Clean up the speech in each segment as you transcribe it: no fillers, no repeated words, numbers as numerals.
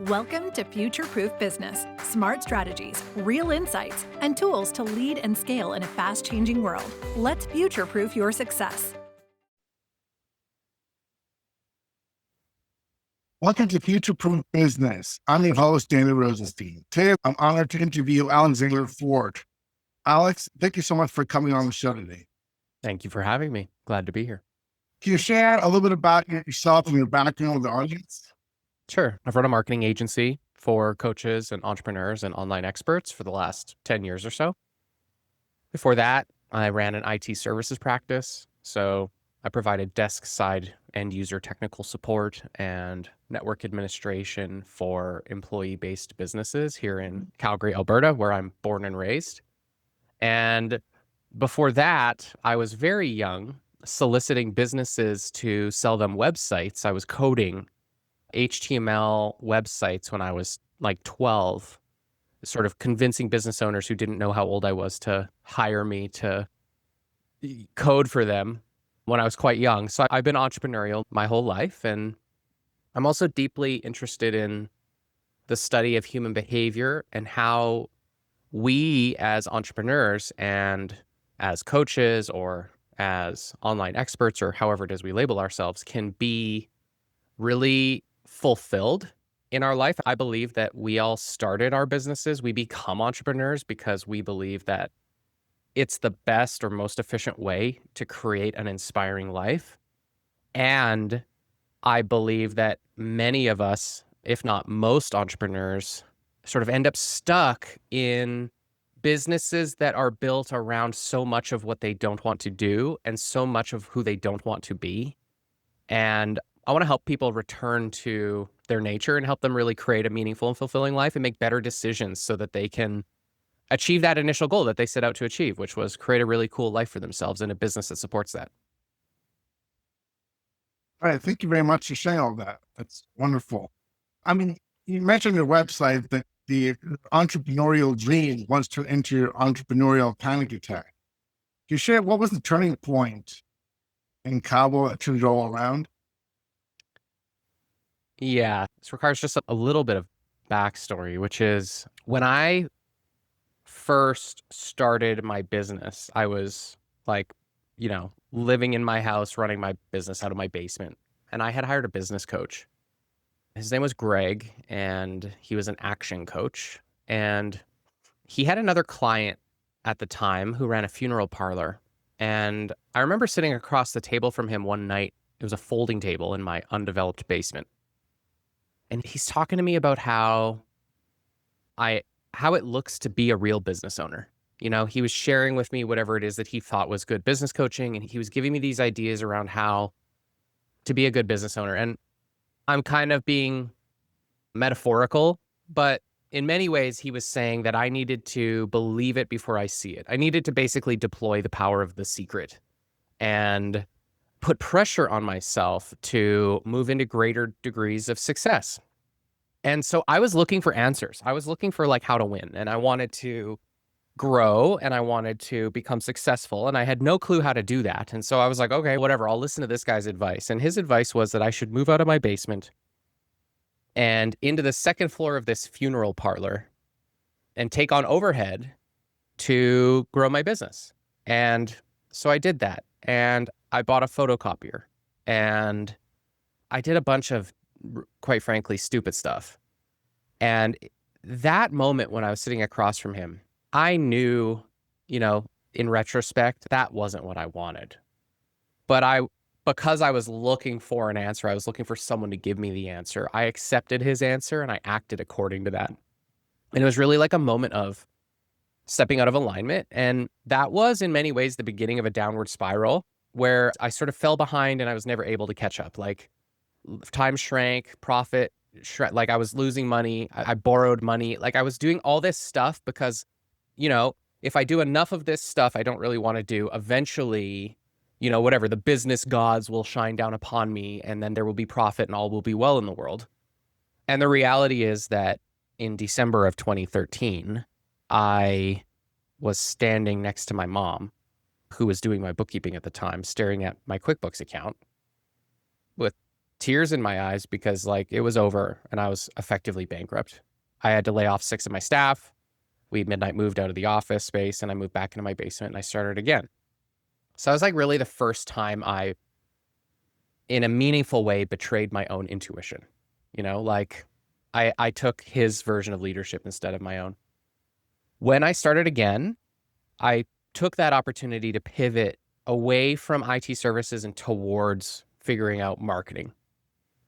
Welcome to Future Proof Business. Smart strategies, real insights, and tools to lead and scale in a fast-changing world. Let's future proof your success. Welcome to Future Proof Business. I'm your host, Daniel Rosenstein. Today, I'm honored to interview Alexander Ford. Alex, thank you so much for coming on the show today. Thank you for having me. Glad to be here. Can you share a little bit about yourself and your background with the audience? Sure. I've run a marketing agency for coaches and entrepreneurs and online experts for the last 10 years or so. Before that, I ran an IT services practice. So I provided desk-side end-user technical support and network administration for employee-based businesses here in Calgary, Alberta, where I'm born and raised. And before that, I was very young, soliciting businesses to sell them websites. I was coding HTML websites when I was like 12, sort of convincing business owners who didn't know how old I was to hire me to code for them when I was quite young. So I've been entrepreneurial my whole life. And I'm also deeply interested in the study of human behavior and how we as entrepreneurs and as coaches or as online experts or however it is we label ourselves can be really fulfilled in our life. I believe that we all started our businesses. We become entrepreneurs because we believe that it's the best or most efficient way to create an inspiring life. And I believe that many of us, if not most entrepreneurs, sort of end up stuck in businesses that are built around so much of what they don't want to do and so much of who they don't want to be. And I want to help people return to their nature and help them really create a meaningful and fulfilling life and make better decisions so that they can achieve that initial goal that they set out to achieve, which was create a really cool life for themselves in a business that supports that. All right. Thank you very much for sharing all that. That's wonderful. I mean, you mentioned your website that the entrepreneurial dream once turned into your entrepreneurial panic attack. Can you share what was the turning point in Cabo that turned it all around? Yeah, this requires just a little bit of backstory, which is when I first started my business, I was like, living in my house, running my business out of my basement. And I had hired a business coach. His name was Greg, and he was an action coach. And he had another client at the time who ran a funeral parlor. And I remember sitting across the table from him one night. It was a folding table in my undeveloped basement. And he's talking to me about how it looks to be a real business owner. He was sharing with me whatever it is that he thought was good business coaching, and he was giving me these ideas around how to be a good business owner. And I'm kind of being metaphorical, but in many ways, he was saying that I needed to believe it before I see it. I needed to basically deploy the power of the secret and put pressure on myself to move into greater degrees of success. And so I was looking for answers. I was looking for like how to win, and I wanted to grow and I wanted to become successful, and I had no clue how to do that. And so I was like, okay, whatever, I'll listen to this guy's advice. And his advice was that I should move out of my basement and into the second floor of this funeral parlor and take on overhead to grow my business. And so I did that, and I bought a photocopier, and I did a bunch of, quite frankly, stupid stuff. And that moment when I was sitting across from him, I knew, in retrospect, that wasn't what I wanted. But because I was looking for an answer, I was looking for someone to give me the answer. I accepted his answer and I acted according to that. And it was really like a moment of stepping out of alignment. And that was in many ways the beginning of a downward spiral where I sort of fell behind and I was never able to catch up. Like time shrank, profit shrank, like I was losing money. I borrowed money. Like I was doing all this stuff because, if I do enough of this stuff I don't really want to do, eventually, whatever, the business gods will shine down upon me and then there will be profit and all will be well in the world. And the reality is that in December of 2013, I was standing next to my mom, who was doing my bookkeeping at the time, staring at my QuickBooks account with tears in my eyes because like it was over and I was effectively bankrupt. I had to lay off 6 of my staff. We midnight moved out of the office space and I moved back into my basement and I started again. So it was like really the first time I, in a meaningful way, betrayed my own intuition. Like I took his version of leadership instead of my own. When I started again, I took that opportunity to pivot away from IT services and towards figuring out marketing.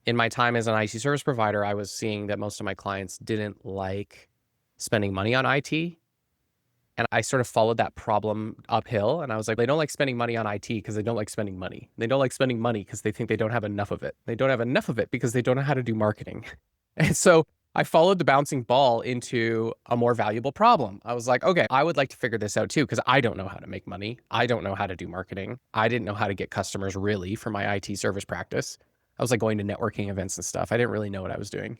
In my time as an IT service provider, I was seeing that most of my clients didn't like spending money on IT. And I sort of followed that problem uphill. And I was like, they don't like spending money on IT because they don't like spending money. They don't like spending money because they think they don't have enough of it. They don't have enough of it because they don't know how to do marketing. And so I followed the bouncing ball into a more valuable problem. I was like, okay, I would like to figure this out too, because I don't know how to make money. I don't know how to do marketing. I didn't know how to get customers really for my IT service practice. I was like going to networking events and stuff. I didn't really know what I was doing.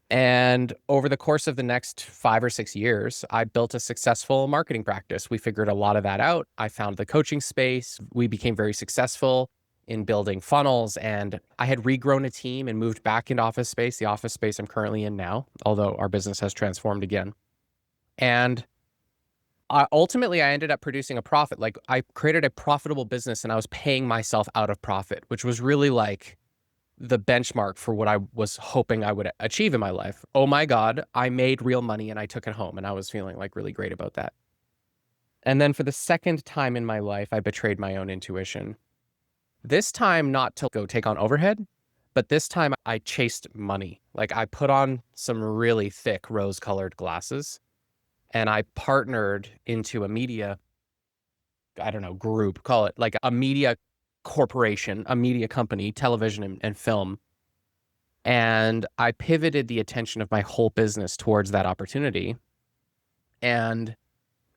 And over the course of the next 5 or 6 years, I built a successful marketing practice. We figured a lot of that out. I found the coaching space. We became very successful in building funnels, and I had regrown a team and moved back into office space, the office space I'm currently in now, although our business has transformed again. And ultimately, I ended up producing a profit. Like I created a profitable business and I was paying myself out of profit, which was really like the benchmark for what I was hoping I would achieve in my life. Oh my God, I made real money and I took it home and I was feeling like really great about that. And then for the second time in my life, I betrayed my own intuition. This time, not to go take on overhead, but this time I chased money. Like I put on some really thick rose-colored glasses and I partnered into a media, I don't know, group, call it like a media corporation, a media company, television and film. And I pivoted the attention of my whole business towards that opportunity. And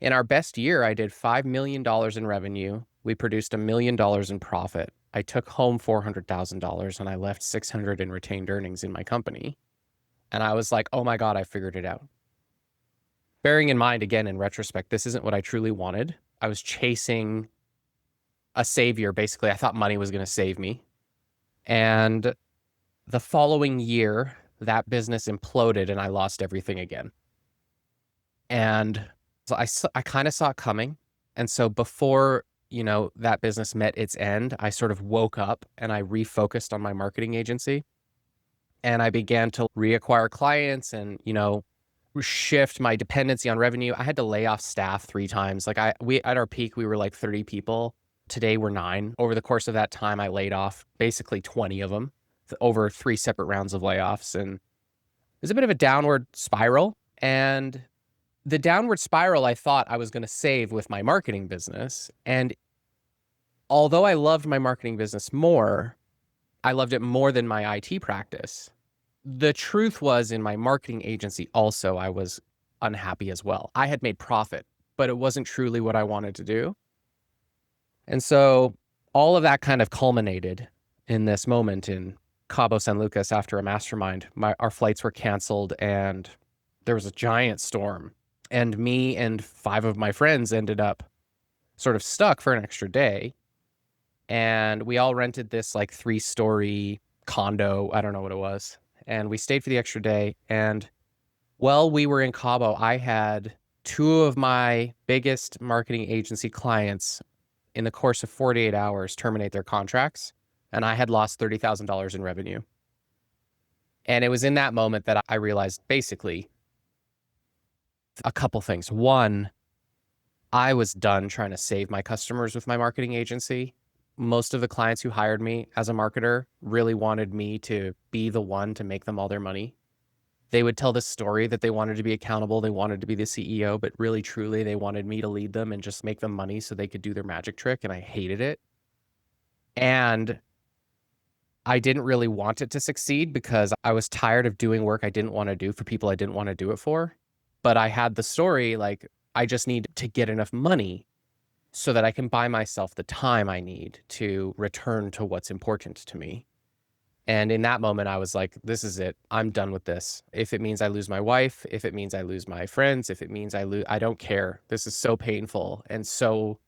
in our best year, I did $5 million in revenue. We produced $1 million in profit. I took home $400,000 and I left $600 in retained earnings in my company. And I was like, oh my God, I figured it out. Bearing in mind, again, in retrospect, this isn't what I truly wanted. I was chasing a savior. Basically, I thought money was going to save me. And the following year, that business imploded and I lost everything again. And so I kind of saw it coming. And so before, that business met its end, I sort of woke up and I refocused on my marketing agency. And I began to reacquire clients and, shift my dependency on revenue. I had to lay off staff 3 times. Like we at our peak, we were like 30 people. Today we're 9. Over the course of that time, I laid off basically 20 of them over 3 separate rounds of layoffs. And it was a bit of a downward spiral. And the downward spiral I thought I was going to save with my marketing business. And although I loved my marketing business more, I loved it more than my IT practice. The truth was, in my marketing agency also, I was unhappy as well. I had made profit, but it wasn't truly what I wanted to do. And so all of that kind of culminated in this moment in Cabo San Lucas after a mastermind. Our flights were canceled and there was a giant storm. And me and 5 of my friends ended up sort of stuck for an extra day. And we all rented this like 3-story condo. I don't know what it was. And we stayed for the extra day. And while we were in Cabo, I had 2 of my biggest marketing agency clients in the course of 48 hours terminate their contracts. And I had lost $30,000 in revenue. And it was in that moment that I realized basically a couple things. One, I was done trying to save my customers with my marketing agency. Most of the clients who hired me as a marketer really wanted me to be the one to make them all their money. They would tell this story that they wanted to be accountable. They wanted to be the CEO, but really, truly, they wanted me to lead them and just make them money so they could do their magic trick. And I hated it. And I didn't really want it to succeed because I was tired of doing work I didn't want to do for people I didn't want to do it for. But I had the story, like, I just need to get enough money so that I can buy myself the time I need to return to what's important to me. And in that moment, I was like, this is it. I'm done with this. If it means I lose my wife, if it means I lose my friends, if it means I don't care. This is so painful and so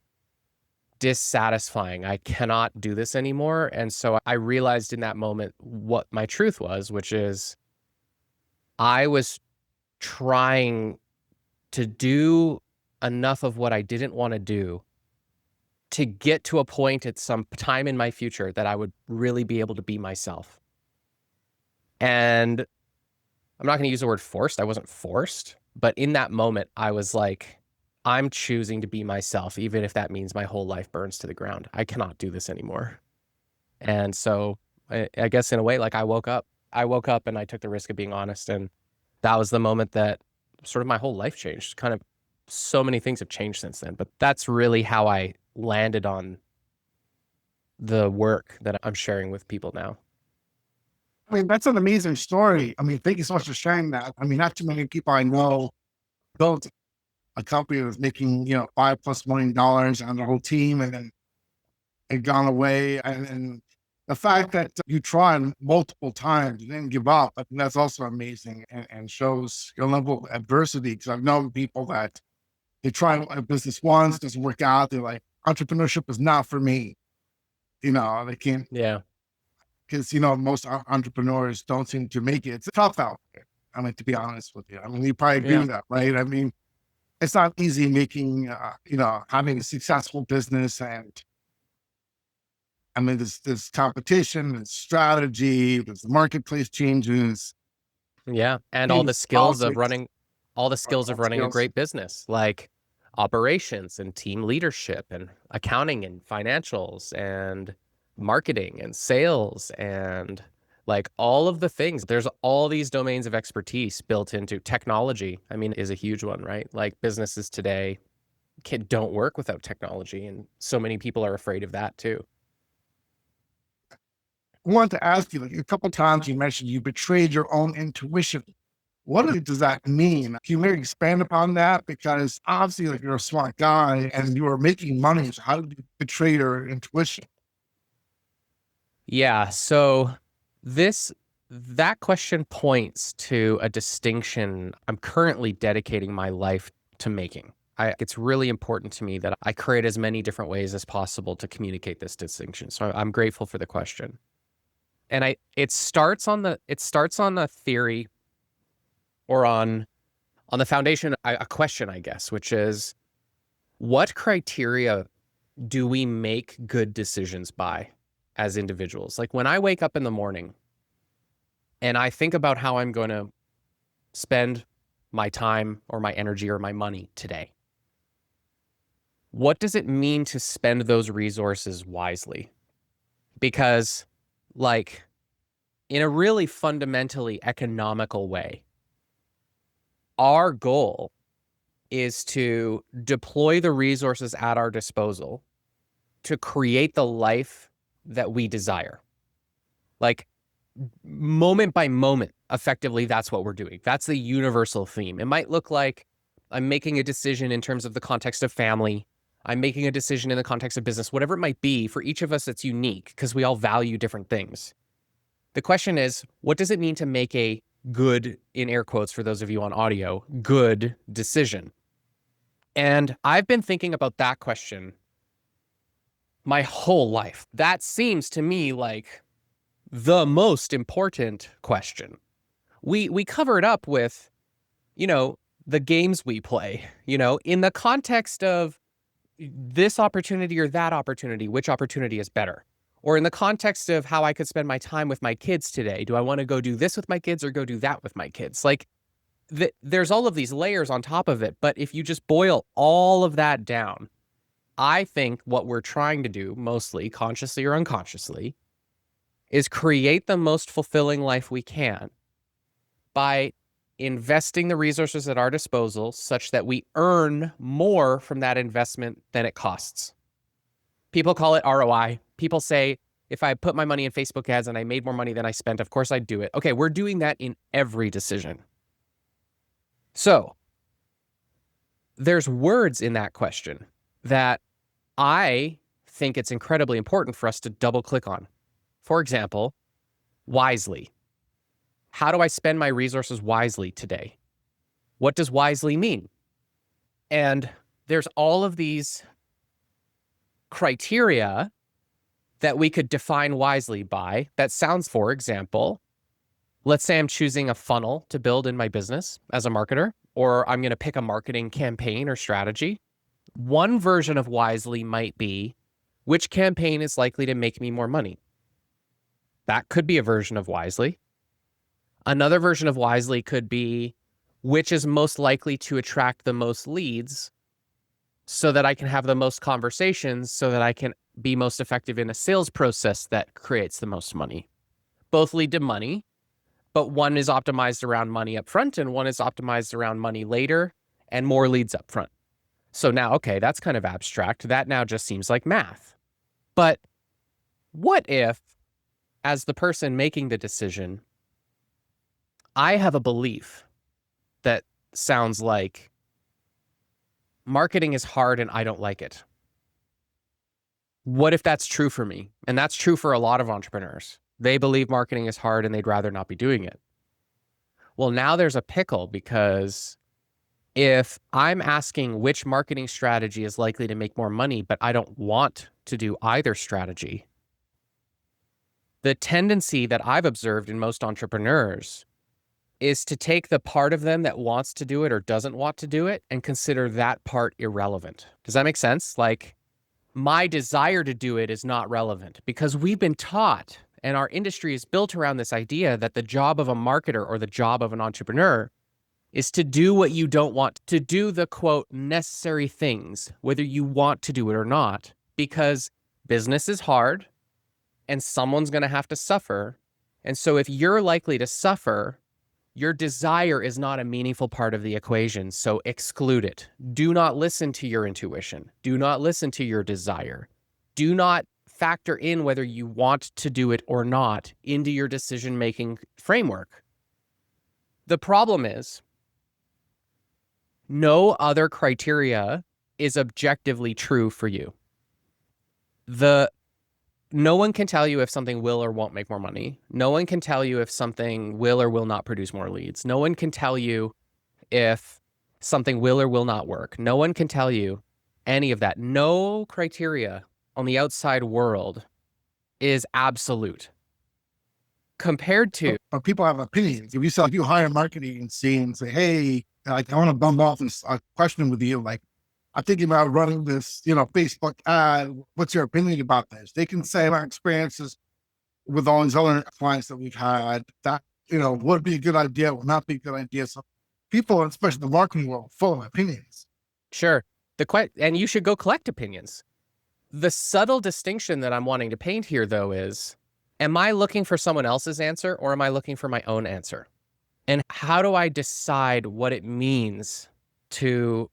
dissatisfying. I cannot do this anymore. And so I realized in that moment what my truth was, which is I was trying to do enough of what I didn't want to do to get to a point at some time in my future that I would really be able to be myself. And I'm not going to use the word forced. I wasn't forced, but in that moment, I was like, I'm choosing to be myself, even if that means my whole life burns to the ground. I cannot do this anymore. And so I guess in a way, like I woke up and I took the risk of being honest. And that was the moment that sort of my whole life changed. Kind of so many things have changed since then, but that's really how I landed on the work that I'm sharing with people now. I mean, that's an amazing story. I mean, thank you so much for sharing that. I mean, not too many people I know built a company that was making, $5+ million and the whole team, and then it gone away. And the fact that you tried multiple times, you didn't give up, I think that's also amazing and shows your level of adversity. Because I've known people that they try a business once, doesn't work out. They're like, entrepreneurship is not for me. They can't, Yeah. because, most entrepreneurs don't seem to make it. It's tough out there. I mean, to be honest with you, I mean, you probably agree with that, right? I mean, it's not easy making, having a successful business. And I mean, there's competition, there's strategy, there's the marketplace changes. Yeah. And all the skills of running a great business, like operations and team leadership and accounting and financials and marketing and sales and like all of the things. There's all these domains of expertise built into technology. I mean, is a huge one, right? Like businesses today don't work without technology. And so many people are afraid of that too. I wanted to ask you, like a couple times you mentioned you betrayed your own intuition. What does that mean? Can you maybe expand upon that? Because obviously, like you're a smart guy and you are making money. So how did you betray your intuition? Yeah. So that question points to a distinction I'm currently dedicating my life to making. It's really important to me that I create as many different ways as possible to communicate this distinction. So I'm grateful for the question. And it starts on the theory or on the foundation, a question, I guess, which is what criteria do we make good decisions by as individuals? Like when I wake up in the morning and I think about how I'm going to spend my time or my energy or my money today, what does it mean to spend those resources wisely? Because like in a really fundamentally economical way, our goal is to deploy the resources at our disposal to create the life that we desire. Like moment by moment, effectively, that's what we're doing. That's the universal theme. It might look like I'm making a decision in terms of the context of family. I'm making a decision in the context of business, whatever it might be. For each of us, it's unique because we all value different things. The question is, what does it mean to make a good, in air quotes for those of you on audio, good decision? And I've been thinking about that question my whole life. That seems to me like the most important question. We cover it up with, the games we play, in the context of this opportunity or that opportunity, which opportunity is better? Or in the context of how I could spend my time with my kids today. Do I want to go do this with my kids or go do that with my kids? Like there's all of these layers on top of it. But if you just boil all of that down, I think what we're trying to do, mostly consciously or unconsciously, is create the most fulfilling life we can by investing the resources at our disposal such that we earn more from that investment than it costs. People call it ROI. People say, if I put my money in Facebook ads and I made more money than I spent, of course I'd do it. Okay, we're doing that in every decision. So there's words in that question that I think it's incredibly important for us to double click on. For example, wisely. How do I spend my resources wisely today? What does wisely mean? And there's all of these criteria that we could define wisely by. That sounds, for example, let's say I'm choosing a funnel to build in my business as a marketer, or I'm going to pick a marketing campaign or strategy. One version of wisely might be, which campaign is likely to make me more money? That could be a version of wisely. Another version of wisely could be, which is most likely to attract the most leads so that I can have the most conversations, so that I can be most effective in a sales process that creates the most money. Both lead to money, but one is optimized around money up front and one is optimized around money later and more leads up front. So now, okay, that's kind of abstract. That now just seems like math. But what if, as the person making the decision, I have a belief that sounds like marketing is hard and I don't like it? What if that's true for me? And that's true for a lot of entrepreneurs. They believe marketing is hard and they'd rather not be doing it. Well, now there's a pickle, because if I'm asking which marketing strategy is likely to make more money, but I don't want to do either strategy, the tendency that I've observed in most entrepreneurs is to take the part of them that wants to do it or doesn't want to do it and consider that part irrelevant. Does that make sense? Like, my desire to do it is not relevant, because we've been taught, and our industry is built around this idea, that the job of a marketer or the job of an entrepreneur is to do what you don't want, to do the quote necessary things, whether you want to do it or not, because business is hard and someone's going to have to suffer. And so if you're likely to suffer, your desire is not a meaningful part of the equation, so exclude it. Do not listen to your intuition. Do not listen to your desire. Do not factor in whether you want to do it or not into your decision-making framework. The problem is, no other criteria is objectively true for you. No one can tell you if something will or won't make more money. No one can tell you if something will or will not produce more leads. No one can tell you if something will or will not work. No one can tell you any of that. No criteria on the outside world is absolute. Compared to... But people have opinions. If you hire a marketing agency and say, hey, like, I want to bump off this question with you, like, I'm thinking about running this, Facebook ad. What's your opinion about this? They can say our experiences with all these other clients that we've had, that, would be a good idea, would not be a good idea. So people, especially the marketing world, full of opinions. Sure. And you should go collect opinions. The subtle distinction that I'm wanting to paint here, though, is, am I looking for someone else's answer or am I looking for my own answer? And how do I decide what it means to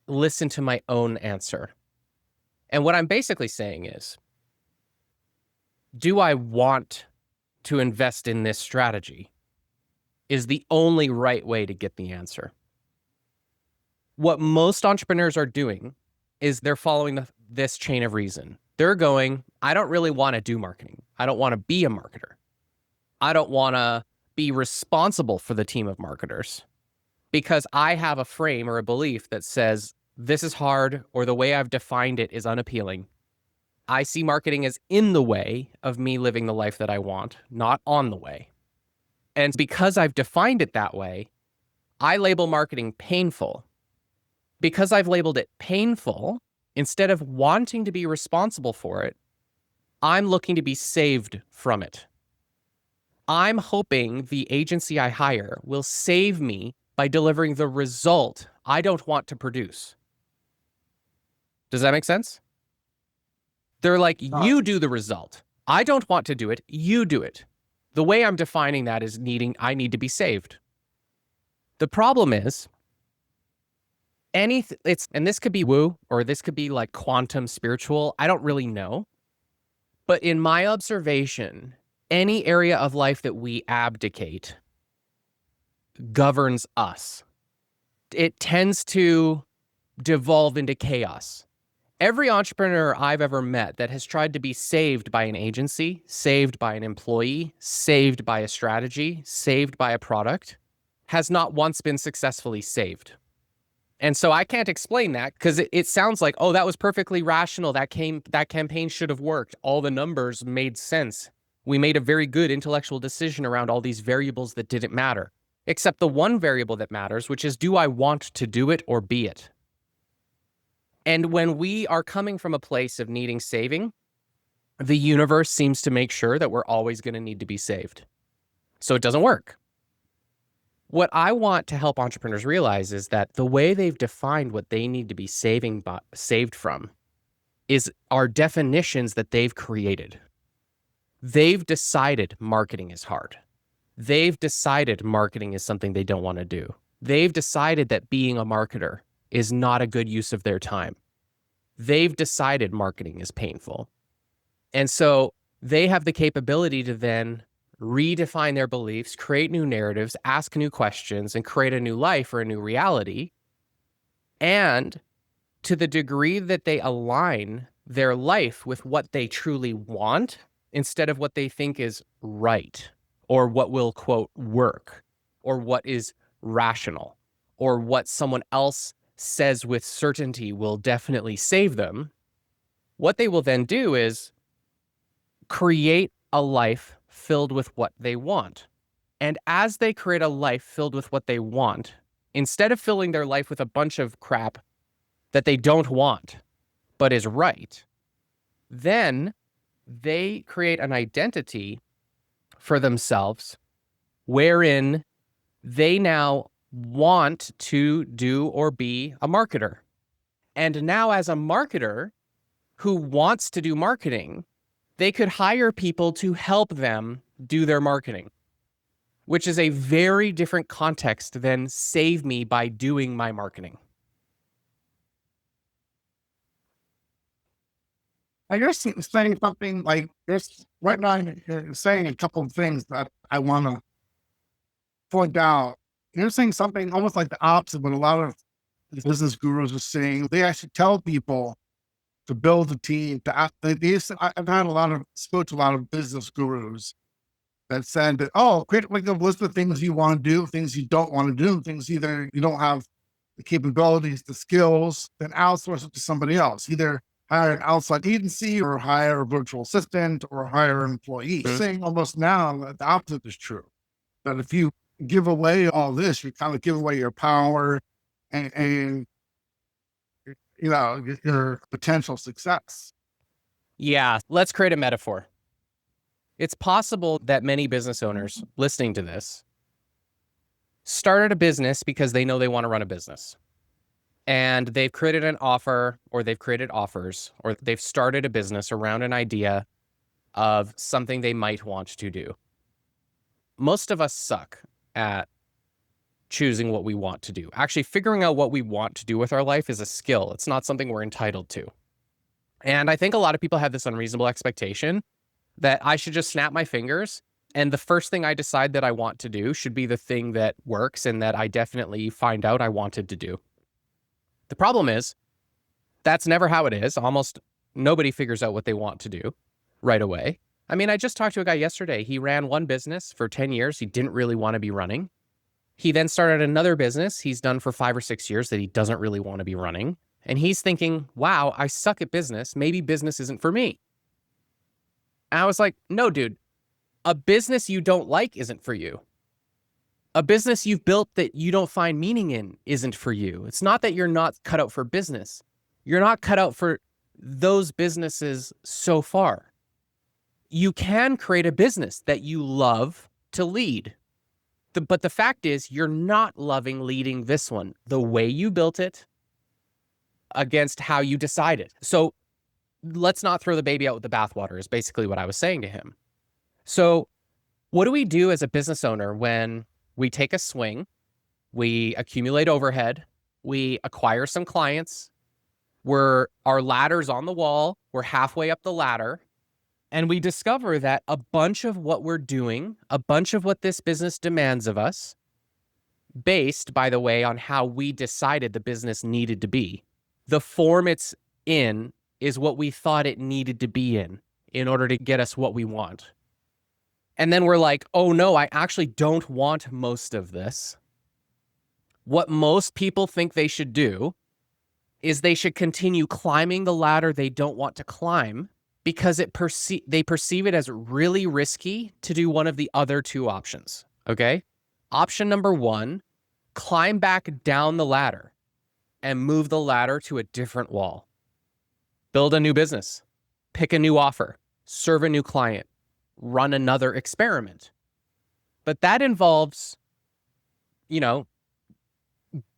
listen to my own answer? And what I'm basically saying is, do I want to invest in this strategy? Is the only right way to get the answer. What most entrepreneurs are doing is they're following this chain of reason. They're going, I don't really want to do marketing. I don't want to be a marketer. I don't want to be responsible for the team of marketers, because I have a frame or a belief that says this is hard, or the way I've defined it is unappealing. I see marketing as in the way of me living the life that I want, not on the way. And because I've defined it that way, I label marketing painful. Because I've labeled it painful, instead of wanting to be responsible for it, I'm looking to be saved from it. I'm hoping the agency I hire will save me by delivering the result I don't want to produce. Does that make sense? They're like, you do the result. I don't want to do it. You do it. The way I'm defining that is I need to be saved. The problem is, and this could be woo, or this could be like quantum spiritual. I don't really know. But in my observation, any area of life that we abdicate governs us. It tends to devolve into chaos. Every entrepreneur I've ever met that has tried to be saved by an agency, saved by an employee, saved by a strategy, saved by a product, has not once been successfully saved. And so I can't explain that because it sounds like, oh, that was perfectly rational. That campaign should have worked. All the numbers made sense. We made a very good intellectual decision around all these variables that didn't matter, except the one variable that matters, which is, do I want to do it or be it? And when we are coming from a place of needing saving, the universe seems to make sure that we're always going to need to be saved. So it doesn't work. What I want to help entrepreneurs realize is that the way they've defined what they need to be saved from are definitions that they've created. They've decided marketing is hard. They've decided marketing is something they don't want to do. They've decided that being a marketer is not a good use of their time. They've decided marketing is painful. And so they have the capability to then redefine their beliefs, create new narratives, ask new questions, and create a new life or a new reality. And to the degree that they align their life with what they truly want instead of what they think is right, or what will, quote, work, or what is rational, or what someone else says with certainty will definitely save them, what they will then do is create a life filled with what they want. And as they create a life filled with what they want, instead of filling their life with a bunch of crap that they don't want, but is right, then they create an identity for themselves wherein they now want to do or be a marketer. And now as a marketer who wants to do marketing, they could hire people to help them do their marketing, which is a very different context than save me by doing my marketing. I guess saying something like this right now, you're saying a couple of things that I want to point out. You're saying something almost like the opposite, what a lot of business gurus are saying. They actually tell people to build a team. I've had spoke to a lot of business gurus that said that, create like a list of things you want to do, things you don't want to do, things either you don't have the capabilities, the skills, then outsource it to somebody else. Either hire an outside agency or hire a virtual assistant or hire an employee. Mm-hmm. Saying almost now that the opposite is true. That if you give away all this, you kind of give away your power and your potential success. Yeah, let's create a metaphor. It's possible that many business owners listening to this started a business because they know they want to run a business. And they've created an offer, or they've created offers, or they've started a business around an idea of something they might want to do. Most of us suck at choosing what we want to do. Actually, figuring out what we want to do with our life is a skill. It's not something we're entitled to. And I think a lot of people have this unreasonable expectation that I should just snap my fingers and the first thing I decide that I want to do should be the thing that works and that I definitely find out I wanted to do. The problem is, that's never how it is. Almost nobody figures out what they want to do right away. I mean, I just talked to a guy yesterday. He ran one business for 10 years he didn't really want to be running. He then started another business he's done for 5 or 6 years that he doesn't really want to be running. And he's thinking, wow, I suck at business. Maybe business isn't for me. And I was like, no, dude, a business you don't like isn't for you. A business you've built that you don't find meaning in isn't for you. It's not that you're not cut out for business. You're not cut out for those businesses so far. You can create a business that you love to lead. But the fact is, you're not loving leading this one the way you built it against how you decided. So let's not throw the baby out with the bathwater is basically what I was saying to him. So what do we do as a business owner when we take a swing, we accumulate overhead, we acquire some clients, our ladder's on the wall, we're halfway up the ladder, and we discover that a bunch of what we're doing, a bunch of what this business demands of us, based, by the way, on how we decided the business needed to be. The form it's in is what we thought it needed to be in order to get us what we want. And then we're like, oh no, I actually don't want most of this. What most people think they should do is they should continue climbing the ladder they don't want to climb because they perceive it as really risky to do one of the other two options, okay? Option number one, climb back down the ladder and move the ladder to a different wall. Build a new business, pick a new offer, serve a new client, run another experiment. But that involves,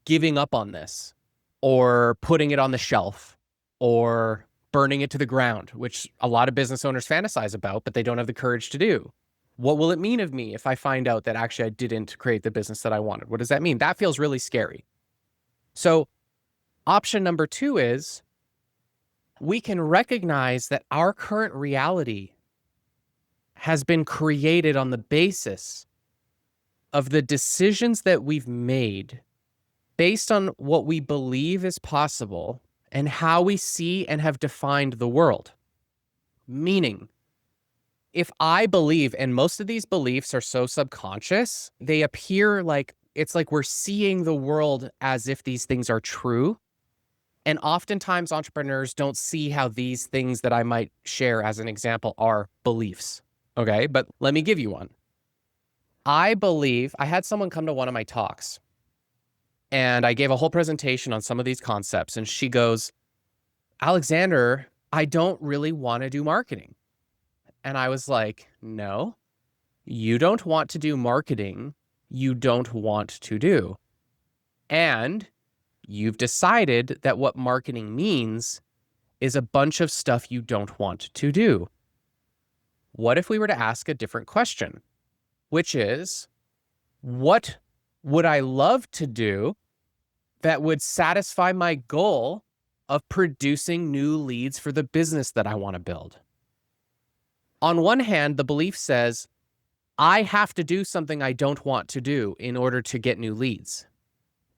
giving up on this or putting it on the shelf or burning it to the ground, which a lot of business owners fantasize about, but they don't have the courage to do. What will it mean of me if I find out that actually I didn't create the business that I wanted? What does that mean? That feels really scary. So option number two is we can recognize that our current reality has been created on the basis of the decisions that we've made based on what we believe is possible and how we see and have defined the world. Meaning, if I believe, and most of these beliefs are so subconscious, they appear like it's like we're seeing the world as if these things are true. And oftentimes entrepreneurs don't see how these things that I might share as an example are beliefs. Okay, but let me give you one. I believe I had someone come to one of my talks and I gave a whole presentation on some of these concepts. And she goes, Alexander, I don't really want to do marketing. And I was like, no, you don't want to do marketing. You don't want to do. And you've decided that what marketing means is a bunch of stuff you don't want to do. What if we were to ask a different question, which is, what would I love to do that would satisfy my goal of producing new leads for the business that I want to build? On one hand, the belief says, I have to do something I don't want to do in order to get new leads.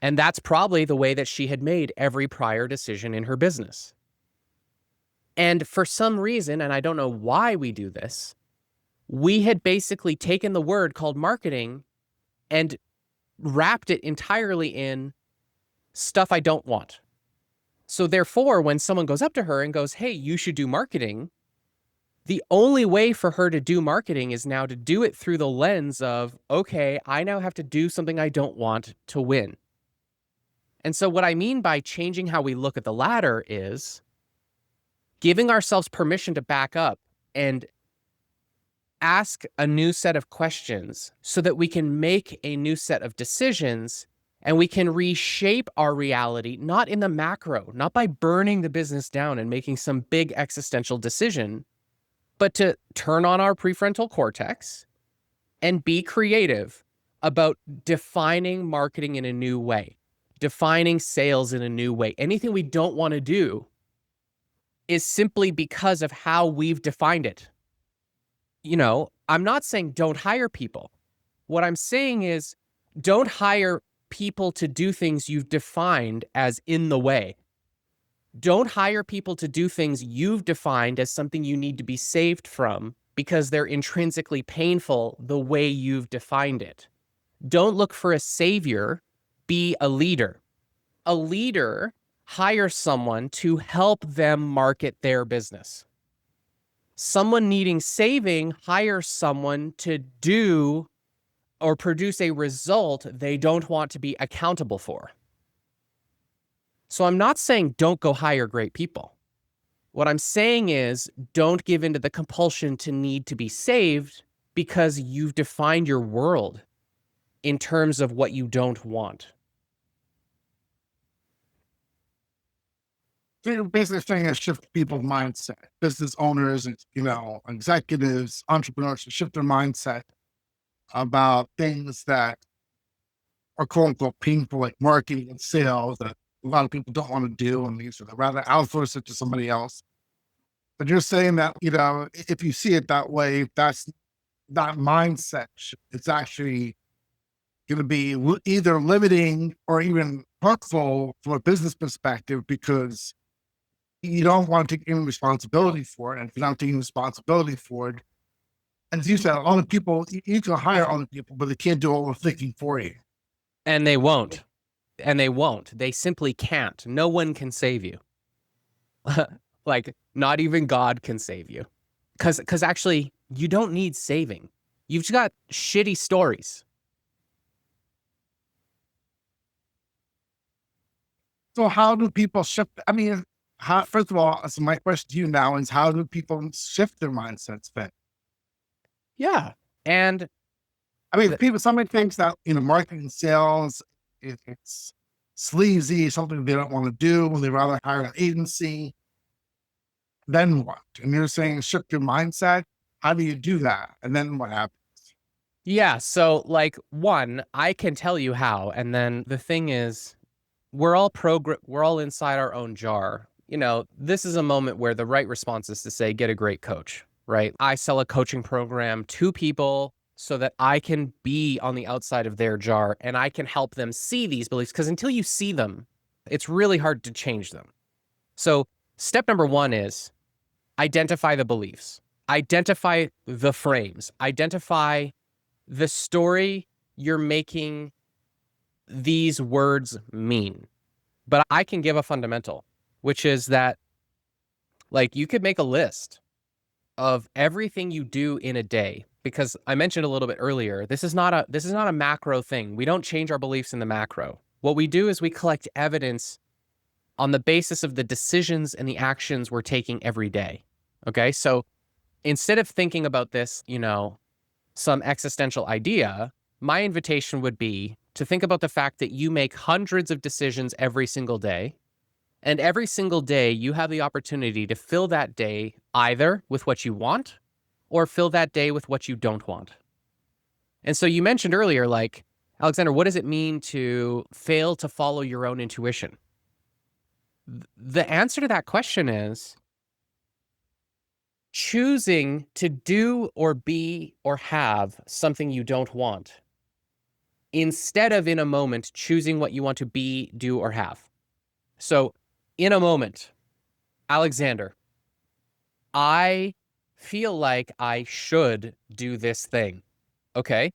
And that's probably the way that she had made every prior decision in her business. And for some reason, and I don't know why we do this, we had basically taken the word called marketing and wrapped it entirely in stuff I don't want. So therefore, when someone goes up to her and goes, hey, you should do marketing, the only way for her to do marketing is now to do it through the lens of, okay, I now have to do something I don't want to win. And so what I mean by changing how we look at the ladder is giving ourselves permission to back up and ask a new set of questions so that we can make a new set of decisions and we can reshape our reality, not in the macro, not by burning the business down and making some big existential decision, but to turn on our prefrontal cortex and be creative about defining marketing in a new way, defining sales in a new way. Anything we don't want to do is simply because of how we've defined it. I'm not saying don't hire people. What I'm saying is don't hire people to do things you've defined as in the way. Don't hire people to do things you've defined as something you need to be saved from because they're intrinsically painful the way you've defined it. Don't look for a savior, be a leader. A leader hires someone to help them market their business. Someone needing saving hires someone to do or produce a result they don't want to be accountable for. So I'm not saying don't go hire great people. What I'm saying is don't give into the compulsion to need to be saved because you've defined your world in terms of what you don't want. So you're basically saying to shift people's mindset, business owners, and executives, entrepreneurs to shift their mindset about things that are quote unquote painful, like marketing and sales, that a lot of people don't want to do, and these are rather outsource it to somebody else. But you're saying that if you see it that way, that mindset, it's actually going to be either limiting or even hurtful from a business perspective because you don't want to take any responsibility for it. And if you're not taking responsibility for it, as you said, a lot of people, you can hire other people, but they can't do all the thinking for you. And they won't. and they won't. They simply can't. No one can save you. Like, not even God can save you. Because actually, you don't need saving. You've just got shitty stories. So how do people shift? I mean, first of all, so my question to you now is, how do people shift their mindsets then? Yeah. And I mean, somebody thinks that, marketing and sales, it's sleazy, something they don't want to do, when they rather hire an agency. Then what? And you're saying shift your mindset. How do you do that? And then what happens? yeah, so like, one, I can tell you how. And then the thing is, we're all inside our own jar. This is a moment where the right response is to say, get a great coach, right? I sell a coaching program to people so that I can be on the outside of their jar and I can help them see these beliefs, because until you see them, it's really hard to change them. So step number one is identify the beliefs, identify the frames, identify the story you're making these words mean. But I can give a fundamental, which is that, like, you could make a list of everything you do in a day, because I mentioned a little bit earlier, this is not a macro thing. We don't change our beliefs in the macro. What we do is we collect evidence on the basis of the decisions and the actions we're taking every day. Okay? So instead of thinking about this, some existential idea, my invitation would be to think about the fact that you make hundreds of decisions every single day. And every single day, you have the opportunity to fill that day either with what you want or fill that day with what you don't want. And so you mentioned earlier, like, Alexander, what does it mean to fail to follow your own intuition? The answer to that question is choosing to do or be or have something you don't want, instead of in a moment choosing what you want to be, do, or have. So in a moment, Alexander, I feel like I should do this thing. Okay.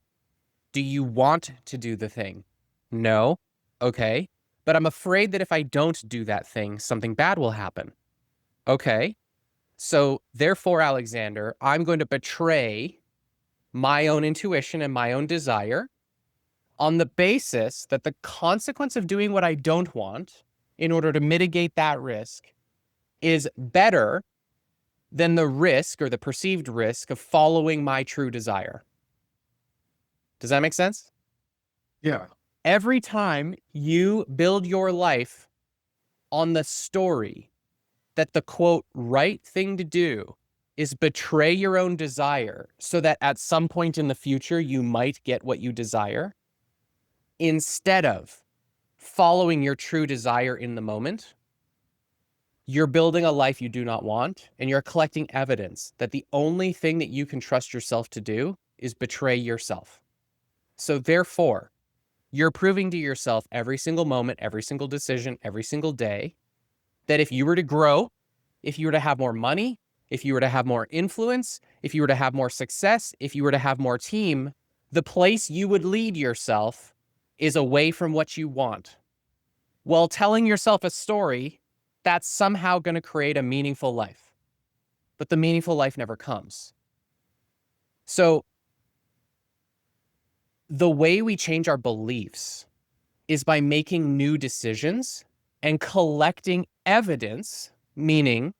Do you want to do the thing? No. Okay. But I'm afraid that if I don't do that thing, something bad will happen. Okay. So therefore, Alexander, I'm going to betray my own intuition and my own desire on the basis that the consequence of doing what I don't want in order to mitigate that risk is better than the risk or the perceived risk of following my true desire. Does that make sense? Yeah. Every time you build your life on the story that the quote right thing to do is betray your own desire so that at some point in the future you might get what you desire, instead of following your true desire in the moment, you're building a life you do not want, and you're collecting evidence that the only thing that you can trust yourself to do is betray yourself. So therefore, you're proving to yourself every single moment, every single decision, every single day, that if you were to grow, if you were to have more money, if you were to have more influence, if you were to have more success, if you were to have more team, the place you would lead yourself is away from what you want, while telling yourself a story that's somehow going to create a meaningful life. But the meaningful life never comes. So the way we change our beliefs is by making new decisions and collecting evidence, meaning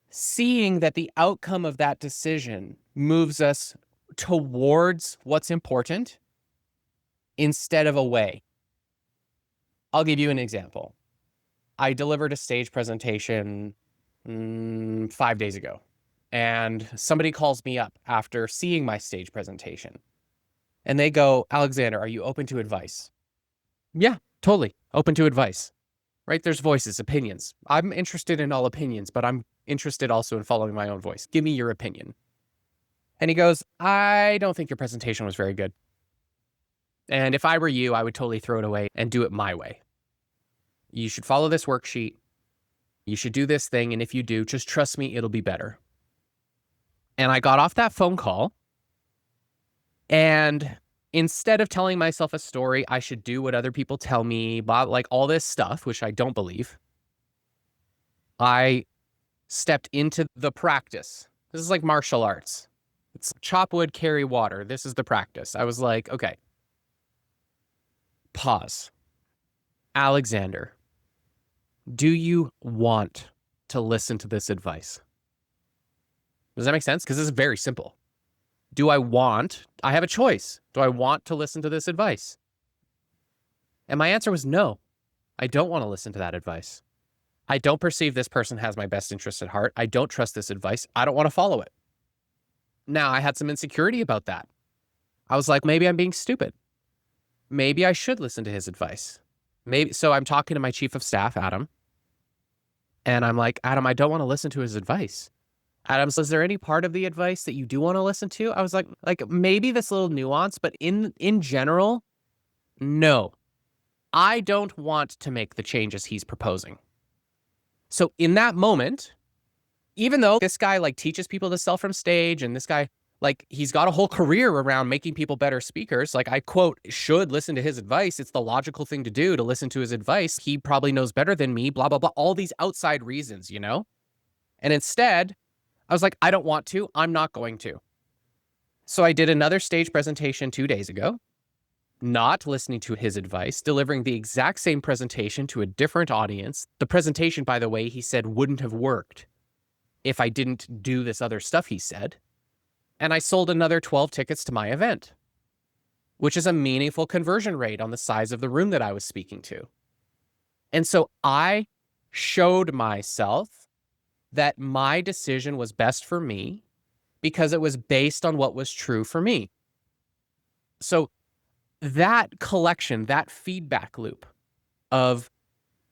seeing that the outcome of that decision moves us towards what's important instead of away. I'll give you an example. I delivered a stage presentation 5 days ago, and somebody calls me up after seeing my stage presentation, and they go, Alexander, are you open to advice? Yeah, totally open to advice, right? There's voices, opinions. I'm interested in all opinions, but I'm interested also in following my own voice. Give me your opinion. And he goes, I don't think your presentation was very good. And if I were you, I would totally throw it away and do it my way. You should follow this worksheet. You should do this thing. And if you do, just trust me, it'll be better. And I got off that phone call, and instead of telling myself a story, I should do what other people tell me, blah, like all this stuff, which I don't believe, I stepped into the practice. This is like martial arts. It's chop wood, carry water. This is the practice. I was like, okay, pause. Alexander, do you want to listen to this advice? Does that make sense? Because this is very simple. I have a choice. Do I want to listen to this advice? And my answer was no, I don't want to listen to that advice. I don't perceive this person has my best interest at heart. I don't trust this advice. I don't want to follow it. Now, I had some insecurity about that. I was like, maybe I'm being stupid. Maybe I should listen to his advice. So I'm talking to my chief of staff, Adam, and I'm like, Adam, I don't want to listen to his advice. Adam says, is there any part of the advice that you do want to listen to? I was like maybe this little nuance, but in general, no. I don't want to make the changes he's proposing. So in that moment, even though this guy teaches people to sell from stage, and this guy, he's got a whole career around making people better speakers, I quote, should listen to his advice. It's the logical thing to do, to listen to his advice. He probably knows better than me, blah, blah, blah, all these outside reasons, And instead, I was like, I don't want to, I'm not going to. So I did another stage presentation 2 days ago, not listening to his advice, delivering the exact same presentation to a different audience. The presentation, by the way, he said wouldn't have worked if I didn't do this other stuff he said. And I sold another 12 tickets to my event, which is a meaningful conversion rate on the size of the room that I was speaking to. And so I showed myself that my decision was best for me because it was based on what was true for me. So that collection, that feedback loop of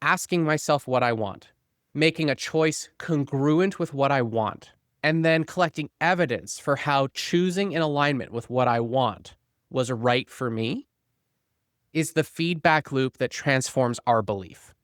asking myself what I want, making a choice congruent with what I want, and then collecting evidence for how choosing in alignment with what I want was right for me, is the feedback loop that transforms our belief.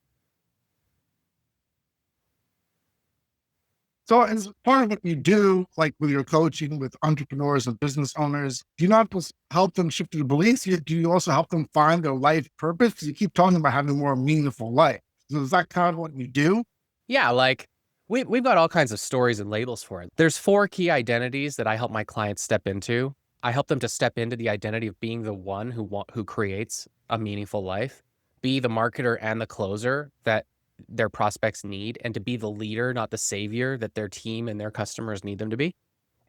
So as part of what you do, with your coaching with entrepreneurs and business owners, do you not just help them shift their beliefs? Do you also help them find their life purpose? Because you keep talking about having a more meaningful life. So is that kind of what you do? Yeah, we've got all kinds of stories and labels for it. There's 4 key identities that I help my clients step into. I help them to step into the identity of being the one who creates a meaningful life, be the marketer and the closer that their prospects need, and to be the leader, not the savior that their team and their customers need them to be.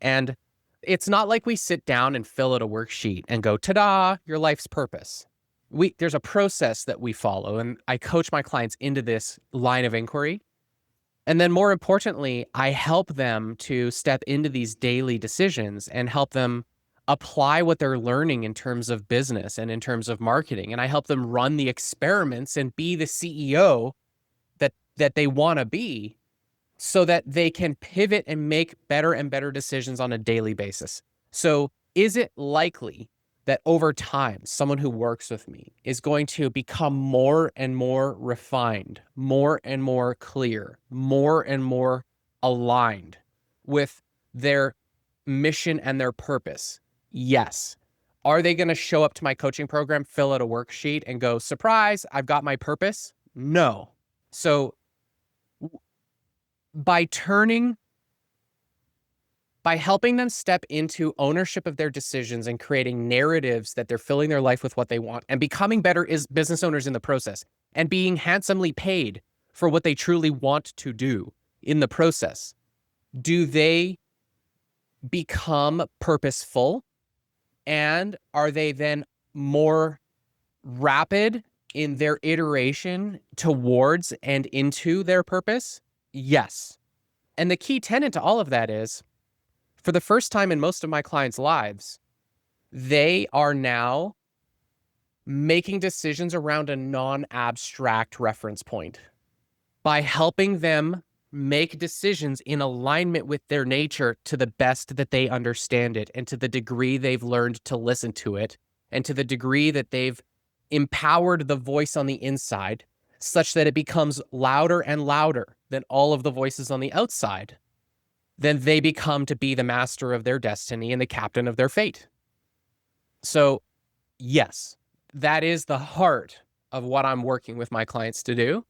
And it's not like we sit down and fill out a worksheet and go, ta-da, your life's purpose. There's a process that we follow, and I coach my clients into this line of inquiry. And then more importantly, I help them to step into these daily decisions and help them apply what they're learning in terms of business and in terms of marketing. And I help them run the experiments and be the CEO that they want to be, so that they can pivot and make better and better decisions on a daily basis. So is it likely that over time, someone who works with me is going to become more and more refined, more and more clear, more and more aligned with their mission and their purpose? Yes. Are they going to show up to my coaching program, fill out a worksheet, and go, surprise, I've got my purpose? No. So by helping them step into ownership of their decisions and creating narratives that they're filling their life with what they want and becoming better as business owners in the process and being handsomely paid for what they truly want to do in the process, do they become purposeful? And are they then more rapid in their iteration towards and into their purpose? Yes. And the key tenet to all of that is, for the first time in most of my clients' lives, they are now making decisions around a non-abstract reference point. By helping them make decisions in alignment with their nature to the best that they understand it, and to the degree they've learned to listen to it, and to the degree that they've empowered the voice on the inside such that it becomes louder and louder than all of the voices on the outside, then they become to be the master of their destiny and the captain of their fate. So Yes, that is the heart of what I'm working with my clients to do.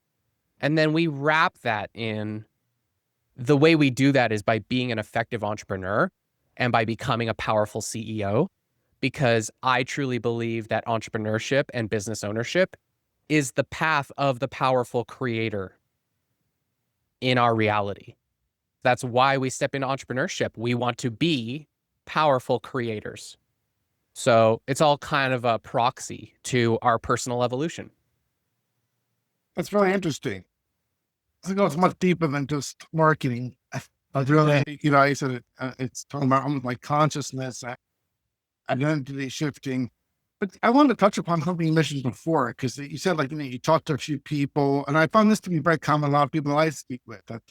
And then we wrap that in. The way we do that is by being an effective entrepreneur and by becoming a powerful CEO, because I truly believe that entrepreneurship and business ownership is the path of the powerful creator in our reality. That's why we step into entrepreneurship. We want to be powerful creators. So it's all kind of a proxy to our personal evolution. That's really interesting. I think it's much deeper than just marketing. I really, I said it's talking about almost like consciousness, identity shifting. But I wanted to touch upon something you mentioned before, because you said you talked to a few people, and I found this to be very common. A lot of people I speak with, that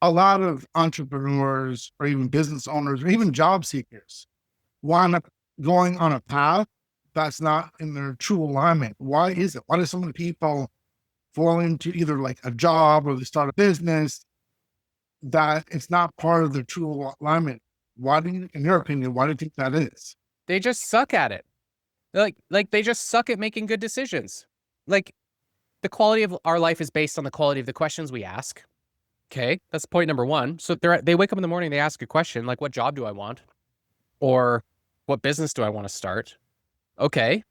a lot of entrepreneurs or even business owners or even job seekers wind up going on a path that's not in their true alignment. Why is it? Why do so many people fall into either like a job or they start a business that it's not part of their true alignment? Why do you, in your opinion, why do you think that is? They just suck at it. Like they just suck at making good decisions. Like, the quality of our life is based on the quality of the questions we ask. Okay, that's point number one. So they wake up in the morning, they ask a question like, what job do I want? Or what business do I want to start? Okay.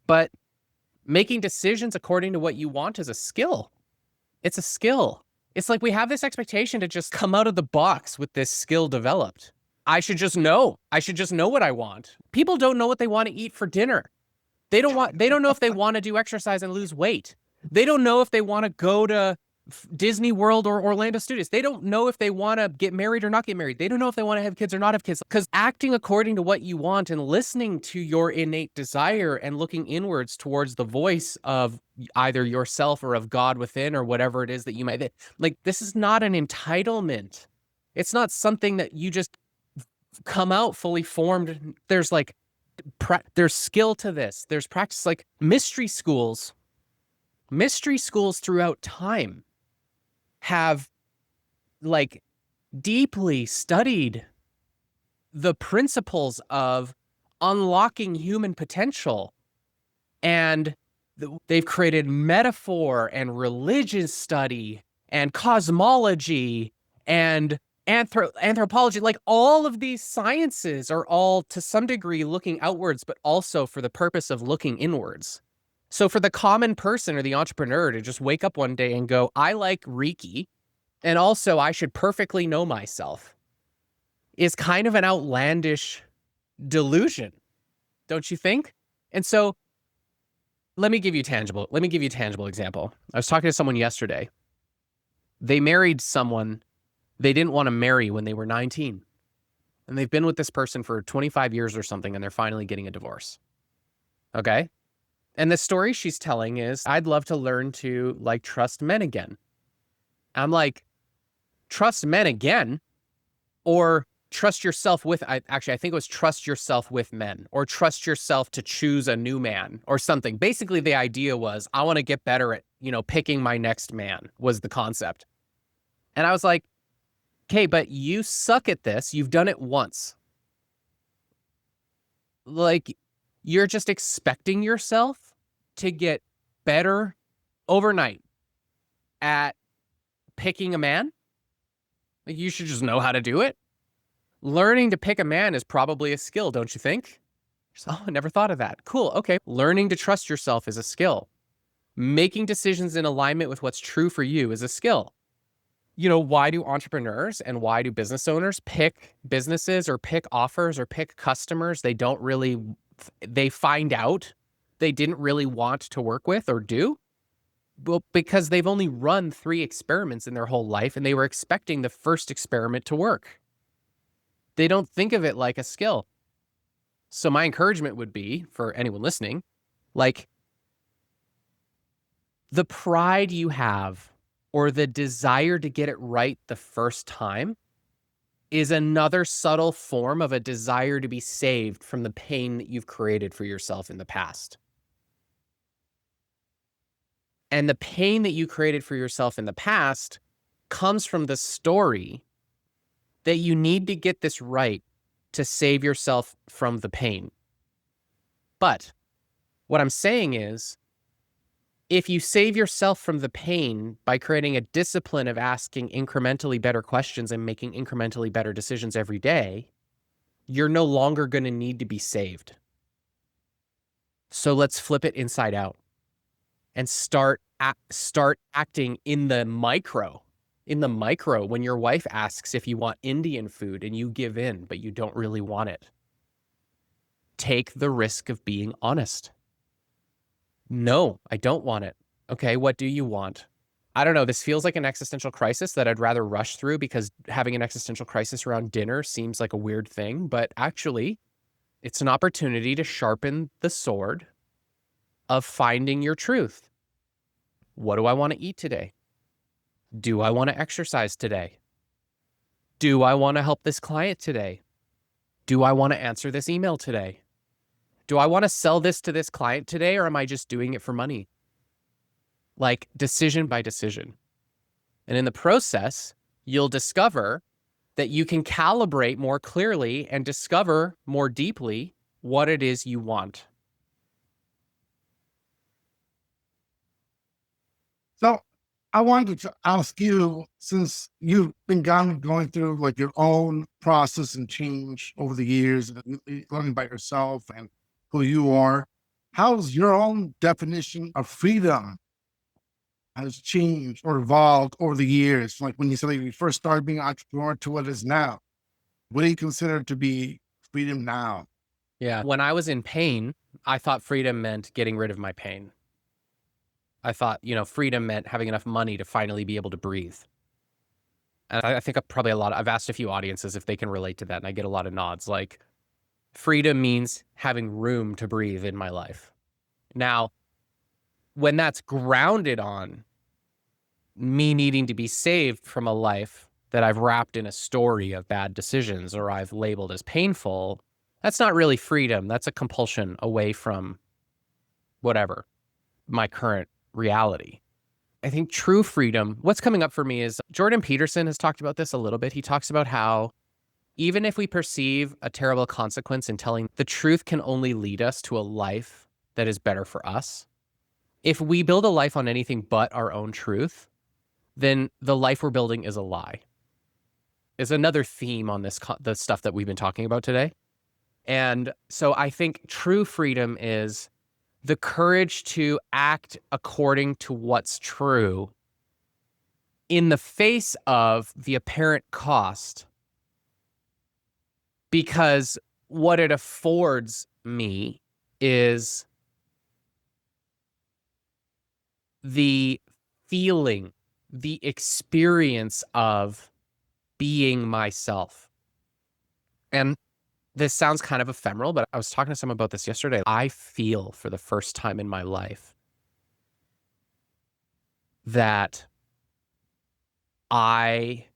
But making decisions according to what you want is a skill. It's a skill. It's like we have this expectation to just come out of the box with this skill developed. I should just know. I should just know what I want. People don't know what they want to eat for dinner. They don't know if they want to do exercise and lose weight. They don't know if they want to go to Disney World or Orlando Studios. They don't know if they want to get married or not get married. They don't know if they want to have kids or not have kids. Because acting according to what you want and listening to your innate desire and looking inwards towards the voice of either yourself or of God within or whatever it is that you might, like, this is not an entitlement. It's not something that you just come out fully formed. There's there's skill to this. There's practice. Like mystery schools throughout time have like deeply studied the principles of unlocking human potential, and they've created metaphor and religious study and cosmology and anthropology. Like, all of these sciences are all to some degree looking outwards, but also for the purpose of looking inwards. So for the common person or the entrepreneur to just wake up one day and go, I like Reiki, and also I should perfectly know myself, is kind of an outlandish delusion, don't you think? And so let me give you a tangible example. I was talking to someone yesterday. They married someone they didn't want to marry when they were 19. And they've been with this person for 25 years or something, and they're finally getting a divorce. Okay? And the story she's telling is, I'd love to learn to trust men again. I'm like, trust men again? Or trust yourself with, I think it was trust yourself with men, or trust yourself to choose a new man or something. Basically, the idea was, I want to get better at, picking my next man, was the concept. And I was like, okay, but you suck at this. You've done it once. Like, you're just expecting yourself to get better overnight at picking a man? Like, you should just know how to do it. Learning to pick a man is probably a skill, don't you think? Oh, I never thought of that. Cool. Okay. Learning to trust yourself is a skill. Making decisions in alignment with what's true for you is a skill. Why do entrepreneurs and why do business owners pick businesses or pick offers or pick customers they find out they didn't really want to work with or do? Well, because they've only run 3 experiments in their whole life, and they were expecting the first experiment to work. They don't think of it like a skill. So my encouragement would be, for anyone listening, the pride you have or the desire to get it right the first time is another subtle form of a desire to be saved from the pain that you've created for yourself in the past. And the pain that you created for yourself in the past comes from the story that you need to get this right to save yourself from the pain. But what I'm saying is, if you save yourself from the pain by creating a discipline of asking incrementally better questions and making incrementally better decisions every day, you're no longer going to need to be saved. So let's flip it inside out and start acting in the micro. In the micro, when your wife asks if you want Indian food and you give in, but you don't really want it, take the risk of being honest. No, I don't want it. Okay, what do you want? I don't know. This feels like an existential crisis that I'd rather rush through, because having an existential crisis around dinner seems like a weird thing, but actually, it's an opportunity to sharpen the sword of finding your truth. What do I want to eat today? Do I want to exercise today? Do I want to help this client today? Do I want to answer this email today? Do I want to sell this to this client today, or am I just doing it for money? Like, decision by decision. And in the process, you'll discover that you can calibrate more clearly and discover more deeply what it is you want. So I wanted to ask you, since you've been going through like your own process and change over the years, and learning about yourself and who you are, how's your own definition of freedom has changed or evolved over the years? Like when you said you first started being an entrepreneur to what it is now, what do you consider to be freedom now? Yeah. When I was in pain, I thought freedom meant getting rid of my pain. I thought, freedom meant having enough money to finally be able to breathe. And I think I've asked a few audiences if they can relate to that, and I get a lot of nods. Like, freedom means having room to breathe in my life. Now, when that's grounded on me needing to be saved from a life that I've wrapped in a story of bad decisions or I've labeled as painful, that's not really freedom. That's a compulsion away from whatever, my current reality. I think true freedom, what's coming up for me is Jordan Peterson has talked about this a little bit. He talks about how even if we perceive a terrible consequence in telling, the truth can only lead us to a life that is better for us. If we build a life on anything but our own truth, then the life we're building is a lie. Is another theme on the stuff that we've been talking about today. And so I think true freedom is the courage to act according to what's true in the face of the apparent cost, because what it affords me is the feeling, the experience of being myself. And this sounds kind of ephemeral, but I was talking to someone about this yesterday. I feel for the first time in my life that I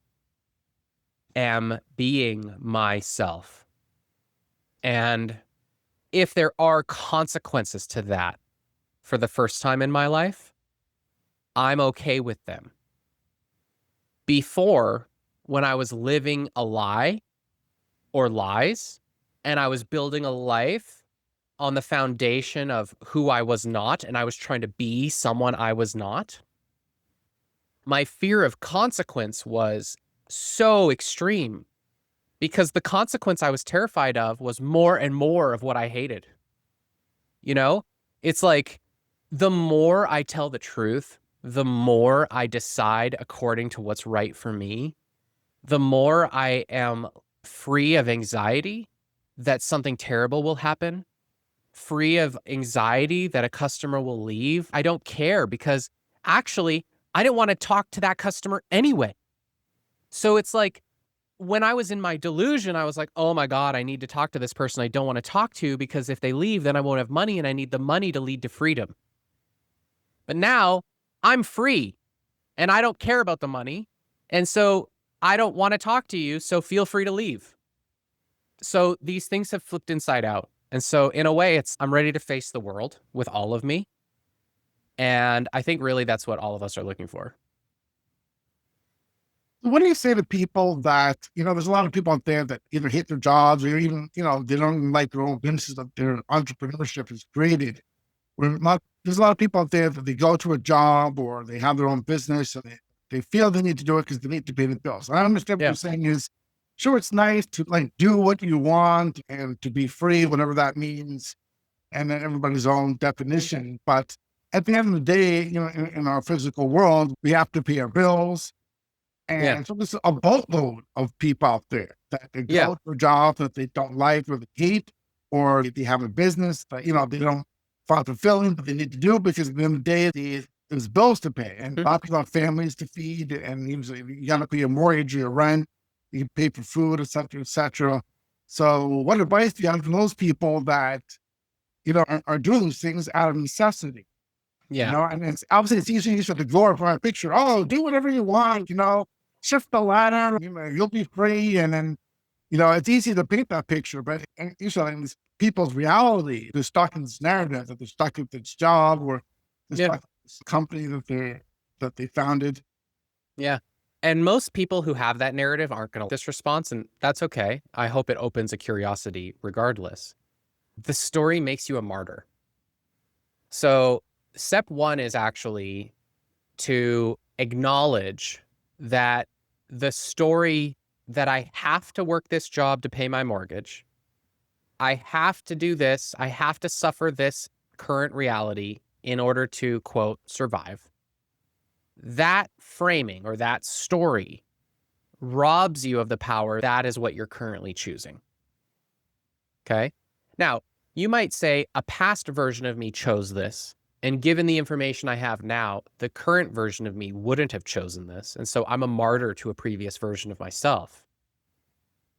am being myself. And if there are consequences to that for the first time in my life, I'm okay with them. Before, when I was living a lie or lies, and I was building a life on the foundation of who I was not, and I was trying to be someone I was not, my fear of consequence was so extreme, because the consequence I was terrified of was more and more of what I hated. It's like, the more I tell the truth, the more I decide according to what's right for me, the more I am free of anxiety that something terrible will happen, free of anxiety that a customer will leave. I don't care, because actually, I didn't want to talk to that customer anyway. So it's like, when I was in my delusion, I was like, oh my God, I need to talk to this person I don't want to talk to, because if they leave, then I won't have money, and I need the money to lead to freedom. But now I'm free and I don't care about the money. And so I don't want to talk to you. So feel free to leave. So these things have flipped inside out. And so in a way, I'm ready to face the world with all of me. And I think really that's what all of us are looking for. What do you say to people that, there's a lot of people out there that either hate their jobs or even, they don't even like their own business that their entrepreneurship is created. There's a lot of people out there that they go to a job or they have their own business and they feel they need to do it because they need to pay the bills. And I understand what Yeah. you're saying is, sure, it's nice to like do what you want and to be free, whatever that means, and then everybody's own definition. But at the end of the day, in our physical world, we have to pay our bills. Yeah. And so there's a boatload of people out there that they Yeah. go to a job that they don't like or they hate, or they have a business that, they don't find fulfilling, but they need to do because at the end of the day, there's bills to pay and lots of families to feed. And usually you got to pay a mortgage or your rent, you pay for food, et cetera, et cetera. So what advice do you have for those people that, are doing these things out of necessity? Yeah. And it's obviously it's easy to glorify a picture. Oh, do whatever you want, shift the ladder, you'll be free. And then, it's easy to paint that picture, but usually in people's reality, they're stuck in this narrative that they're stuck with this job or they're stuck with this company that they founded. Yeah. And most people who have that narrative aren't going to this response, and that's okay. I hope it opens a curiosity regardless. The story makes you a martyr. So step one is actually to acknowledge that the story that I have to work this job to pay my mortgage, I have to do this, I have to suffer this current reality in order to, quote, survive. That framing or that story robs you of the power. That is what you're currently choosing. Okay? Now, you might say a past version of me chose this. And given the information I have now, the current version of me wouldn't have chosen this. And so I'm a martyr to a previous version of myself.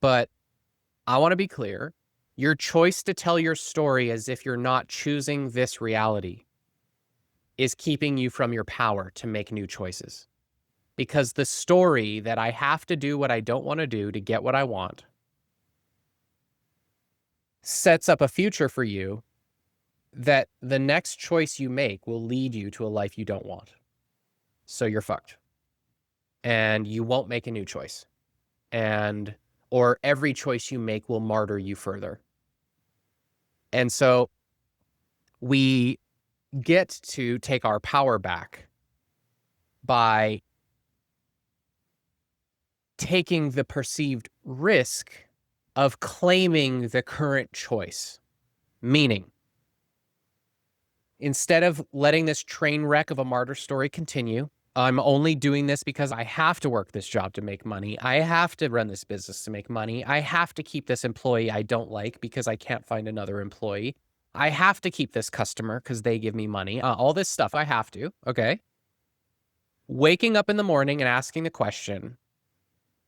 But I want to be clear. Your choice to tell your story as if you're not choosing this reality is keeping you from your power to make new choices. Because the story that I have to do what I don't want to do to get what I want sets up a future for you that the next choice you make will lead you to a life you don't want. So you're fucked. And you won't make a new choice. Or every choice you make will martyr you further. And so we get to take our power back by taking the perceived risk of claiming the current choice. Meaning, instead of letting this train wreck of a martyr story continue, I'm only doing this because I have to work this job to make money. I have to run this business to make money. I have to keep this employee I don't like because I can't find another employee. I have to keep this customer because they give me money. All this stuff I have to, okay? Waking up in the morning and asking the question,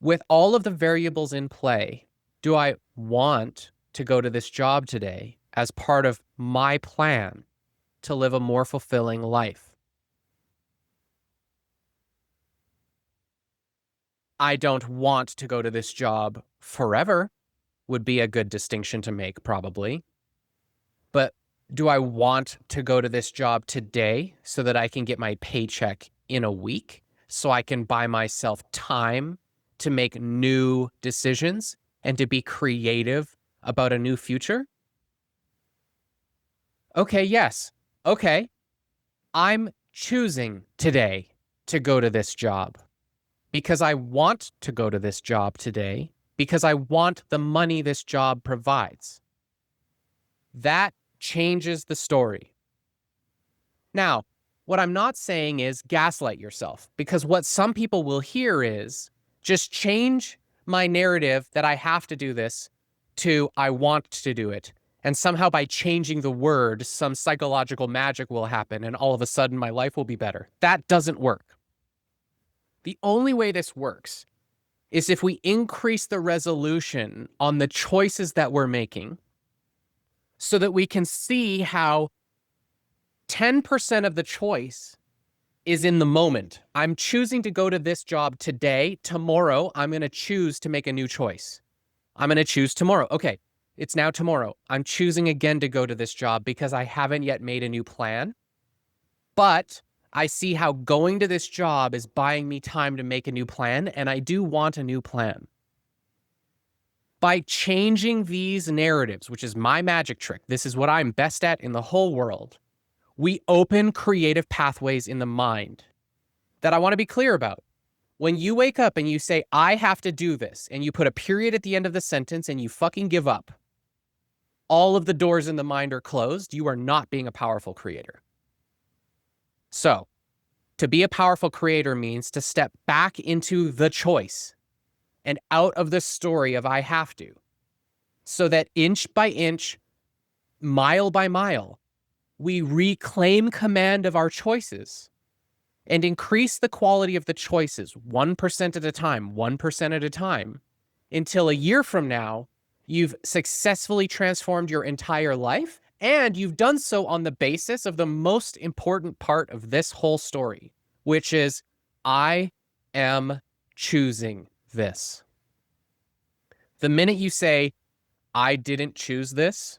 with all of the variables in play, do I want to go to this job today as part of my plan to live a more fulfilling life? I don't want to go to this job forever would be a good distinction to make, probably. But do I want to go to this job today so that I can get my paycheck in a week so I can buy myself time to make new decisions and to be creative about a new future? Okay, yes. Okay. I'm choosing today to go to this job because I want to go to this job today because I want the money this job provides. That changes the story. Now, what I'm not saying is gaslight yourself, because what some people will hear is just change my narrative that I have to do this to I want to do it. And somehow by changing the word, some psychological magic will happen and all of a sudden my life will be better. That doesn't work. The only way this works is if we increase the resolution on the choices that we're making so that we can see how 10% of the choice is in the moment. I'm choosing to go to this job today. Tomorrow, I'm going to choose to make a new choice. I'm going to choose tomorrow. Okay, it's now tomorrow. I'm choosing again to go to this job because I haven't yet made a new plan, but I see how going to this job is buying me time to make a new plan, and I do want a new plan. By changing these narratives, which is my magic trick, this is what I'm best at in the whole world, we open creative pathways in the mind that I want to be clear about. When you wake up and you say, I have to do this, and you put a period at the end of the sentence and you fucking give up, all of the doors in the mind are closed. You are not being a powerful creator. So, to be a powerful creator means to step back into the choice and out of the story of I have to, so that inch by inch, mile by mile, we reclaim command of our choices and increase the quality of the choices 1% at a time, 1% at a time, until a year from now, you've successfully transformed your entire life, and you've done so on the basis of the most important part of this whole story, which is, I am choosing this. The minute you say, I didn't choose this,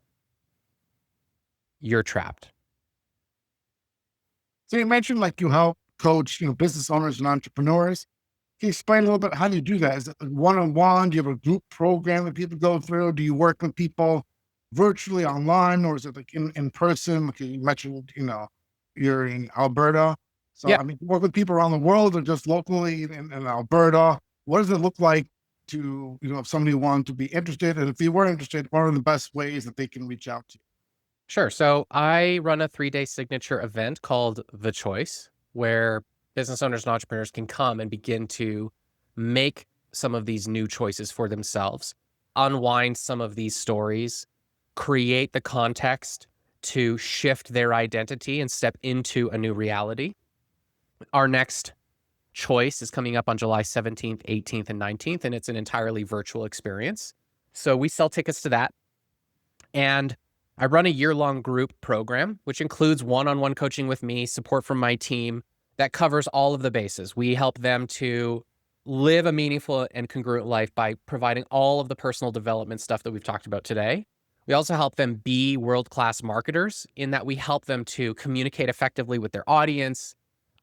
you're trapped. So you mentioned like you help coach, business owners and entrepreneurs. Can you explain a little bit how do you do that? Is it one-on-one? Do you have a group program that people go through? Do you work with people virtually online, or is it like in person? Like you mentioned, you're in Alberta. So Yeah. I mean, work with people around the world or just locally in Alberta. What does it look like to, if somebody wanted to be interested? And if you were interested, what are the best ways that they can reach out to you? Sure. So I run a 3-day signature event called The Choice, where business owners and entrepreneurs can come and begin to make some of these new choices for themselves, unwind some of these stories, create the context to shift their identity and step into a new reality. Our next choice is coming up on July 17th, 18th, and 19th, and it's an entirely virtual experience. So we sell tickets to that. And I run a year-long group program, which includes one-on-one coaching with me, support from my team, that covers all of the bases. We help them to live a meaningful and congruent life by providing all of the personal development stuff that we've talked about today. We also help them be world-class marketers in that we help them to communicate effectively with their audience,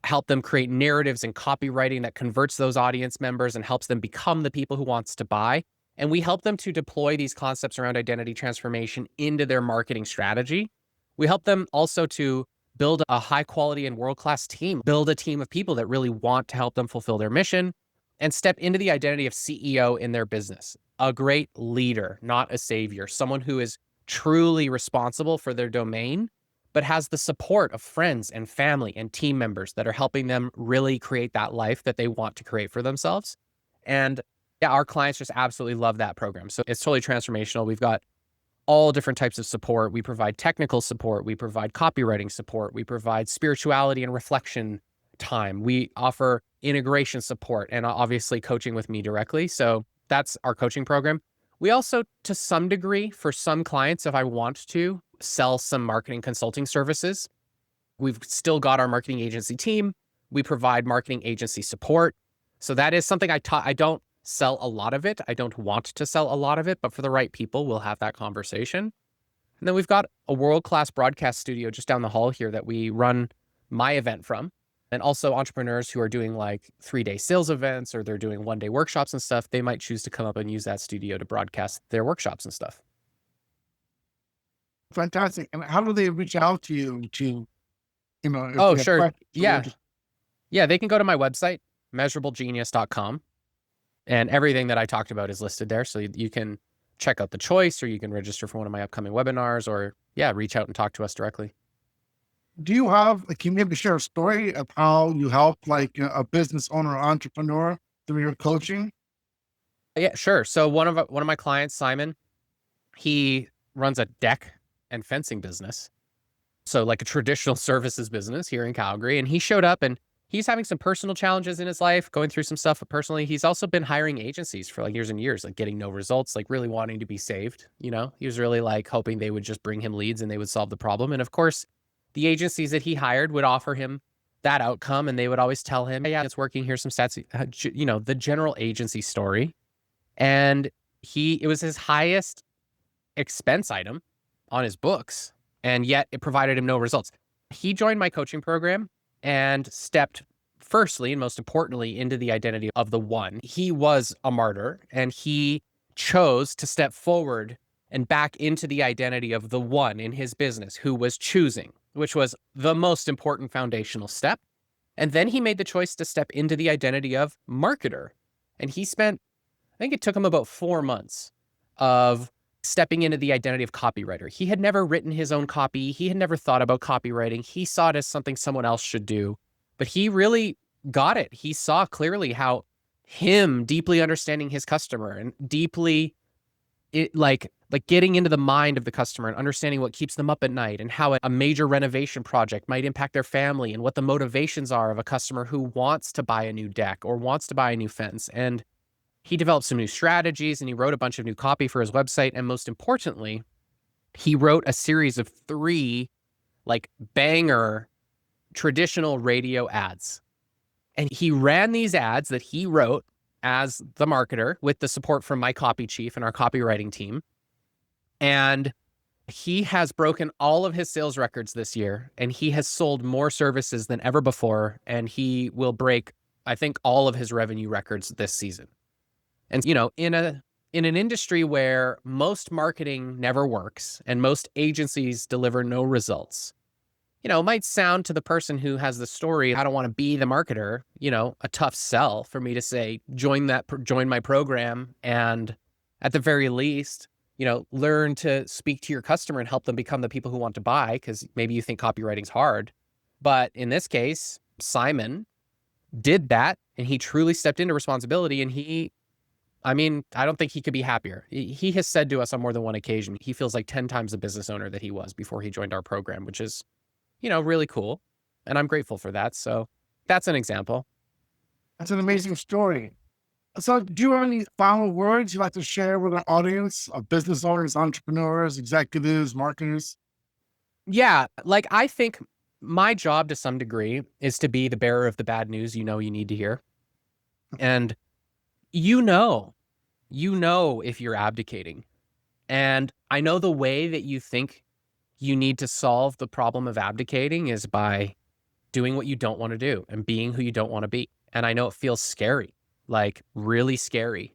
help them create narratives and copywriting that converts those audience members and helps them become the people who wants to buy. And we help them to deploy these concepts around identity transformation into their marketing strategy. We help them also to build a high quality and world-class team, build a team of people that really want to help them fulfill their mission and step into the identity of CEO in their business. A great leader, not a savior, someone who is truly responsible for their domain, but has the support of friends and family and team members that are helping them really create that life that they want to create for themselves. And yeah, our clients just absolutely love that program. So it's totally transformational. We've got all different types of support. We provide technical support. We provide copywriting support. We provide spirituality and reflection time. We offer integration support and obviously coaching with me directly. So that's our coaching program. We also, to some degree, for some clients, if I want to, sell some marketing consulting services. We've still got our marketing agency team. We provide marketing agency support. So that is something I don't sell a lot of it. I don't want to sell a lot of it, but for the right people, we'll have that conversation. And then we've got a world-class broadcast studio just down the hall here that we run my event from. And also entrepreneurs who are doing like 3-day sales events or they're doing 1-day workshops and stuff, they might choose to come up and use that studio to broadcast their workshops and stuff. Fantastic. And how do they reach out to you to, if Oh, they have sure. questions or Yeah. just- Yeah, they can go to my website, measurablegenius.com. And everything that I talked about is listed there. So you can check out The Choice, or you can register for one of my upcoming webinars, or reach out and talk to us directly. Do you have, like, can you maybe share a story of how you help like a business owner or entrepreneur through your coaching? Yeah, sure. So one of my clients, Simon, he runs a deck and fencing business. So like a traditional services business here in Calgary. And he showed up and he's having some personal challenges in his life, going through some stuff personally. He's also been hiring agencies for like years and years, like getting no results, like really wanting to be saved. He was really like hoping they would just bring him leads and they would solve the problem. And of course, the agencies that he hired would offer him that outcome. And they would always tell him, yeah, it's working. Here's some stats, the general agency story. And it was his highest expense item on his books. And yet it provided him no results. He joined my coaching program and stepped firstly and most importantly into the identity of the one. He was a martyr, and he chose to step forward and back into the identity of the one in his business who was choosing, which was the most important foundational step. And then he made the choice to step into the identity of marketer. And he spent, I think it took him about 4 months of stepping into the identity of copywriter. He had never written his own copy. He had never thought about copywriting. He saw it as something someone else should do, but he really got it. He saw clearly how him deeply understanding his customer and deeply like getting into the mind of the customer and understanding what keeps them up at night and how a major renovation project might impact their family and what the motivations are of a customer who wants to buy a new deck or wants to buy a new fence. And he developed some new strategies, and he wrote a bunch of new copy for his website. And most importantly, he wrote a series of 3 like banger traditional radio ads. And he ran these ads that he wrote as the marketer with the support from my copy chief and our copywriting team. And he has broken all of his sales records this year, and he has sold more services than ever before. And he will break, I think, all of his revenue records this season. And, you know, in an industry where most marketing never works and most agencies deliver no results, you know, it might sound to the person who has the story, I don't want to be the marketer, you know, a tough sell for me to say, join my program. And at the very least, you know, learn to speak to your customer and help them become the people who want to buy, because maybe you think copywriting's hard. But in this case, Simon did that, and he truly stepped into responsibility. And I don't think he could be happier. He has said to us on more than one occasion, he feels like 10 times the business owner that he was before he joined our program, which is, you know, really cool. And I'm grateful for that. So that's an example. That's an amazing story. So do you have any final words you'd like to share with our audience of business owners, entrepreneurs, executives, marketers? Yeah. Like, I think my job to some degree is to be the bearer of the bad news you need to hear. And you know if you're abdicating. And I know the way that you think you need to solve the problem of abdicating is by doing what you don't want to do and being who you don't want to be. And I know it feels scary, like really scary,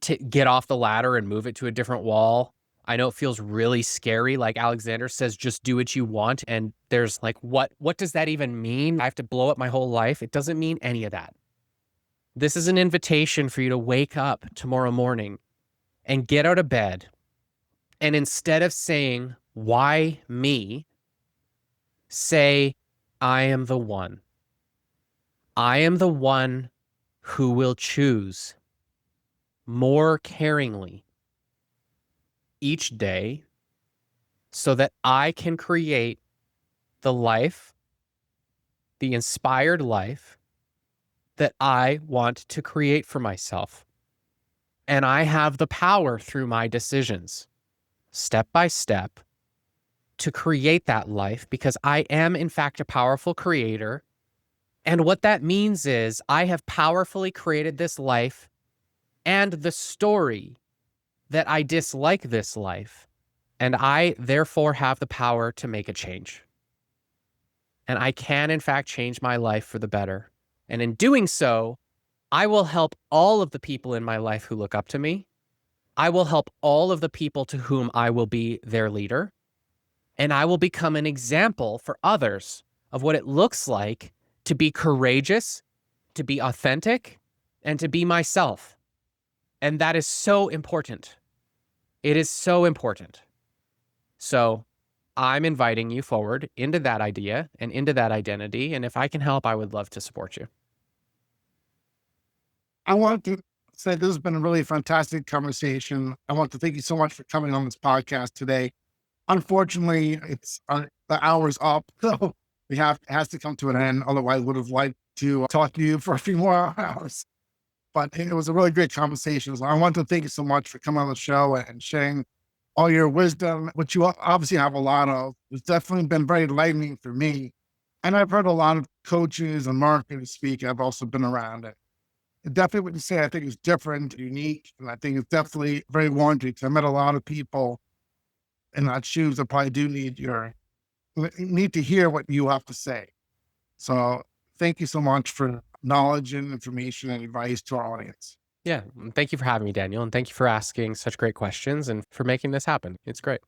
to get off the ladder and move it to a different wall. I know it feels really scary. Like Alexander says, just do what you want. And there's like, what does that even mean? I have to blow up my whole life. It doesn't mean any of that. This is an invitation for you to wake up tomorrow morning and get out of bed. And instead of saying, why me? Say, I am the one. I am the one who will choose more caringly each day so that I can create the life, the inspired life that I want to create for myself. And I have the power through my decisions, step by step, to create that life, because I am in fact a powerful creator. And what that means is I have powerfully created this life and the story that I dislike this life. And I therefore have the power to make a change. And I can in fact change my life for the better. And in doing so, I will help all of the people in my life who look up to me. I will help all of the people to whom I will be their leader. And I will become an example for others of what it looks like to be courageous, to be authentic, and to be myself. And that is so important. It is so important. So I'm inviting you forward into that idea and into that identity. And if I can help, I would love to support you. I want to say this has been a really fantastic conversation. I want to thank you so much for coming on this podcast today. Unfortunately, it's the hour's up, so it has to come to an end. Otherwise, I would have liked to talk to you for a few more hours. But it was a really great conversation. So I want to thank you so much for coming on the show and sharing all your wisdom, which you obviously have a lot of. It's definitely been very enlightening for me. And I've heard a lot of coaches and marketers speak. I've also been around it. Definitely what you say, I think is different, unique, and I think it's definitely very warranted. I met a lot of people in that shoes that probably do need to hear what you have to say. So thank you so much for knowledge and information and advice to our audience. Yeah. Thank you for having me, Daniel. And thank you for asking such great questions and for making this happen. It's great.